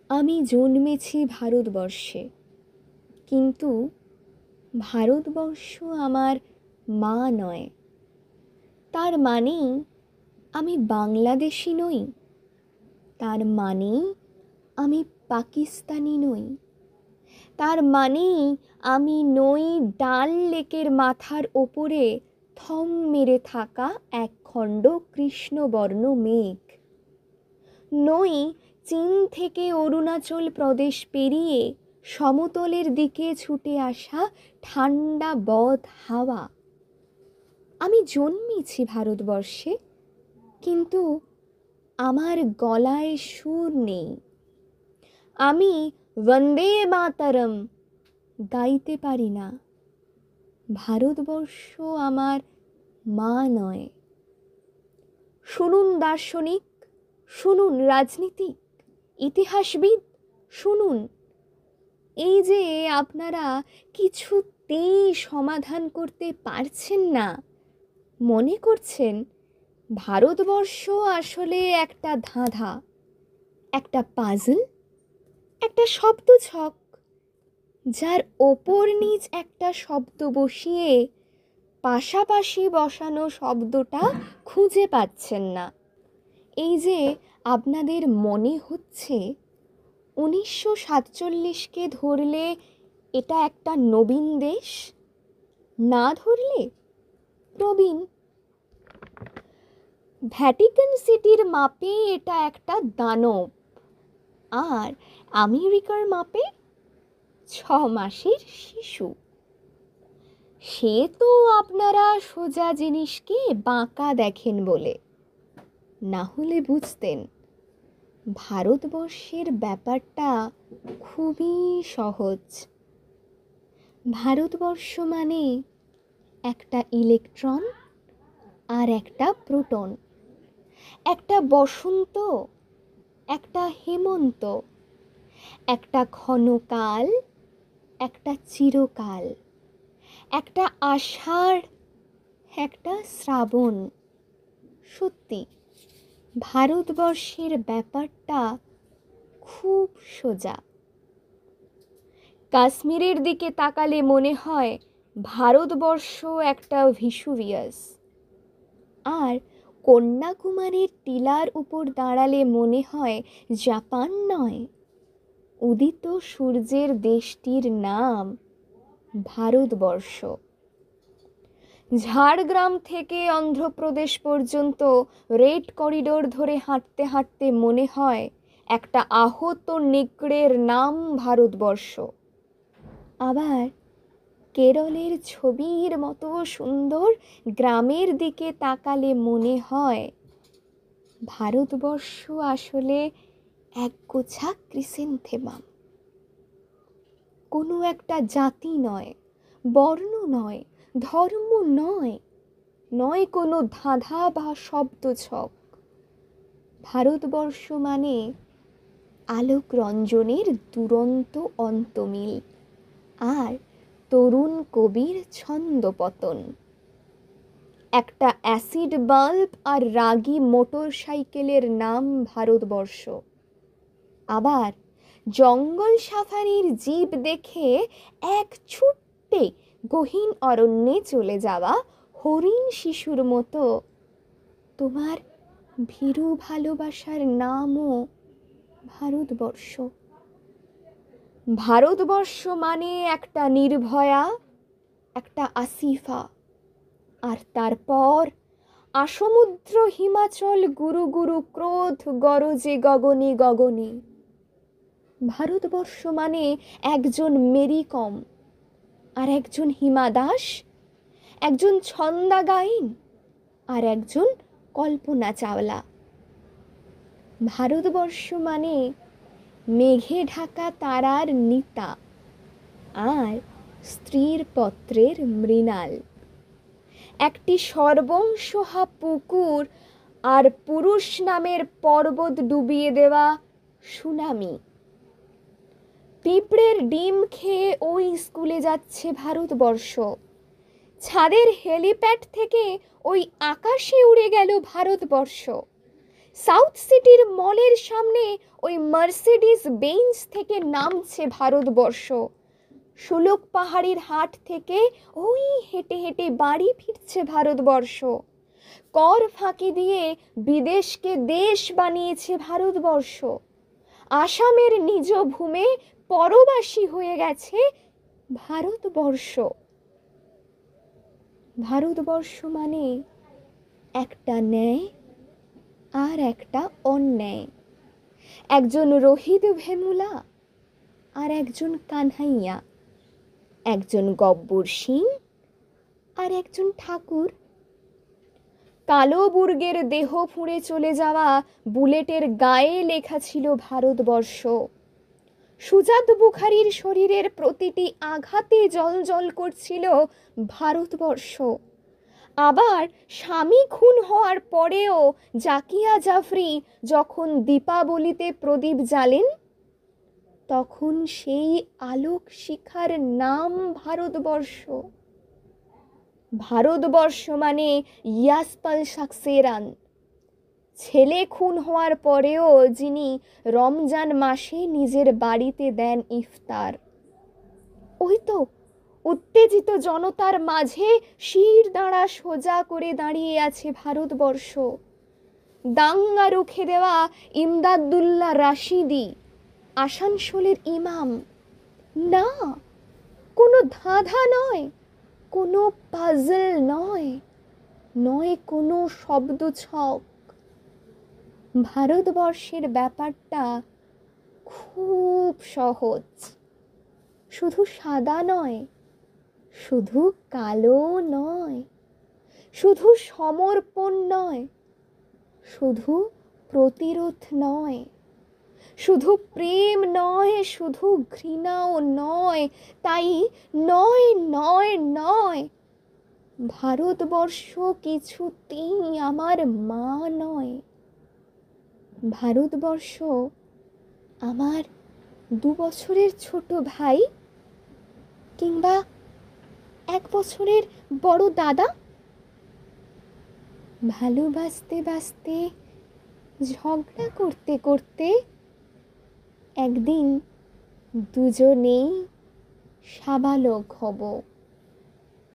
আমি জন্মেছি ভারতবর্ষে, কিন্তু ভারতবর্ষ আমার মা নয়। তার মানেই আমি বাংলাদেশি নই, তার মানেই আমি পাকিস্তানি নই, তার মানেই আমি নই ডাল লেকের মাথার ওপরে থম মেরে থাকা একখণ্ড কৃষ্ণবর্ণ মেঘ, নই চীন থেকে অরুণাচল প্রদেশ পেরিয়ে সমতলের দিকে ছুটে আসা ঠান্ডা বদ হাওয়া। আমি জন্মেছি ভারতবর্ষে, কিন্তু আমার গলায় সুর নেই। আমি বন্দে মাতরম গাইতে পারি না। ভারতবর্ষ আমার মা নয়। শুনুন দার্শনিক, শুনুন রাজনীতিক, ইতিহাসবিদ, শুনুন। এই যে আপনারা কিছুতেই সমাধান করতে পারছেন না, মনে করছেন ভারতবর্ষ আসলে একটা ধাঁধা, একটা পাজল, একটা শব্দছক, যার ওপর নিচ একটা শব্দ বসিয়ে পাশাপাশি বসানো শব্দটা খুঁজে পাচ্ছেন না। এই যে আপনাদের মনে হচ্ছে 1947কে ধরলে এটা একটা নবীন দেশ, না ধরলে প্রবীণ। ভ্যাটিকান সিটির মাপে এটা একটা দানব, আর আমেরিকার মাপে 6 মাসের শিশু। সে তো আপনারা সোজা জিনিসকে বাঁকা দেখেন বলে, না হলে বুঝতেন ভারতবর্ষের ব্যাপারটা খুবই সহজ। ভারতবর্ষ মানে একটা ইলেকট্রন আর একটা প্রোটন, একটা বসন্ত, একটা হেমন্ত, একটা ক্ষণকাল, একটা চিরকাল, একটা আষাঢ়, একটা শ্রাবণ। সত্যি ভারতবর্ষের ব্যাপারটা খুব সোজা। কাশ্মীরের দিকে তাকালে মনে হয় ভারতবর্ষ একটা ভিসুভিয়াস, আর কন্যাকুমারীর টিলার উপর দাঁড়ালে মনে হয় জাপান নয়, উদিত সূর্যের দেশটির নাম ভারতবর্ষ। ঝাড়গ্রাম থেকে অন্ধ্রপ্রদেশ পর্যন্ত রেড করিডোর ধরে হাঁটতে হাঁটতে মনে হয় একটা আহত নেকড়ের নাম ভারতবর্ষ। আবার কেরলের ছবির মতো সুন্দর গ্রামের দিকে তাকালে মনে হয় ভারতবর্ষ আসলে একগোছা ক্রিসেন্থেমাম। কোনো একটা জাতি নয়, বর্ণ নয়, ধর্ম নয়, নয় কোনো ধাঁধা বা শব্দছক। ভারতবর্ষ মানে আলোক রঞ্জনের দুরন্ত অন্তমিল, আর তরুণ কবির ছন্দপতন। একটা অ্যাসিড বাল্ব আর রাগী মোটর সাইকেলের নাম ভারতবর্ষ। আবার জঙ্গল সাফারির জিপ দেখে এক ছুট্টে গহীন অরণ্যে চলে যাওয়া হরিণ শিশুর মতো তোমার ভীরু ভালোবাসার নামও ভারতবর্ষ। ভারতবর্ষ মানে একটা নির্ভয়া, একটা আসিফা, আর তারপর আসমুদ্র হিমাচল গুরু গুরু ক্রোধ গরজে গগনে গগনে। ভারতবর্ষ মানে একজন মেরি কম, আর একজন হিমা দাস, একজন ছন্দা গাইন, আর একজন কল্পনা চাওলা। ভারতবর্ষ মানে মেঘে ঢাকা তারার নিতা, আর স্ত্রীর পত্রের মৃণাল। একটি সর্বংসহা পুকুর আর পুরুষ নামের পর্বত ডুবিয়ে দেওয়া সুনামি। পিঁপড়ের ডিম খেয়ে ওই স্কুলে যাচ্ছে ভারতবর্ষ। ছাদের হেলিপ্যাড থেকে ওই আকাশে উড়ে গেল ভারতবর্ষ। সাউথ সিটির মলের সামনে ওই মার্সিডিজ বেঞ্চ থেকে নামছে ভারতবর্ষ। সুলুক পাহাড়ির হাট থেকে ওই হেঁটে হেঁটে বাড়ি ফিরছে ভারতবর্ষ। কর ফাঁকি দিয়ে বিদেশকে দেশ বানিয়েছে ভারতবর্ষ। আসামের নিজ ভূমে পরবাসী হয়ে গেছে ভারতবর্ষ। ভারতবর্ষ মানে একটা ন্যায় আর একটা অন্যায়, একজন রোহিত ভেমুলা আর একজন কানহাইয়া, একজন গব্বর সিং আর একজন ঠাকুর। কালো বুর্গের দেহ ফুঁড়ে চলে যাওয়া বুলেটের গায়ে লেখা ছিল ভারতবর্ষ। সুজাত বুখারীর শরীরের প্রতিটি আঘাতে জ্বলজ্বল করছিল ভারতবর্ষ। আবার স্বামী খুন হওয়ার পরেও জাকিয়া জাফরি যখন দীপাবলিতে প্রদীপ জ্বালেন, তখন সেই আলোক শিখার নাম ভারতবর্ষ। ভারতবর্ষ মানে ইয়াসপাল সাকসেরান, ছেলে খুন হওয়ার পরেও যিনি রমজান মাসে নিজের বাড়িতে দেন ইফতার। ওই তো উত্তেজিত জনতার মাঝে শির দাঁড়া সোজা করে দাঁড়িয়ে আছে ভারতবর্ষ। দাঙ্গা রুখে দেওয়া ইমদাদুল্লাহ রাশিদি, আসানসোলের ইমাম। না, কোনো ধাঁধা নয়, কোনো পাজল নয়, নয় কোনো শব্দ ছক। ভারতবর্ষের ব্যাপারটা খুব সহজ। শুধু সাদা নয়, শুধু কালো নয়, শুধু সমর্পণ নয়, শুধু প্রতিরোধ নয়, শুধু প্রেম নয়, শুধু ঘৃণাও নয়। তাই নয় নয় নয়, ভারতবর্ষ কিছুতেই আমার মা নয়। ভারতবর্ষ আমার 2 বছরের ছোট ভাই কিংবা 1 বছরের বড় দাদা। ভালোবাসতে বাসতে, ঝগড়া করতে করতে একদিন দুজনেই সাবালক হব।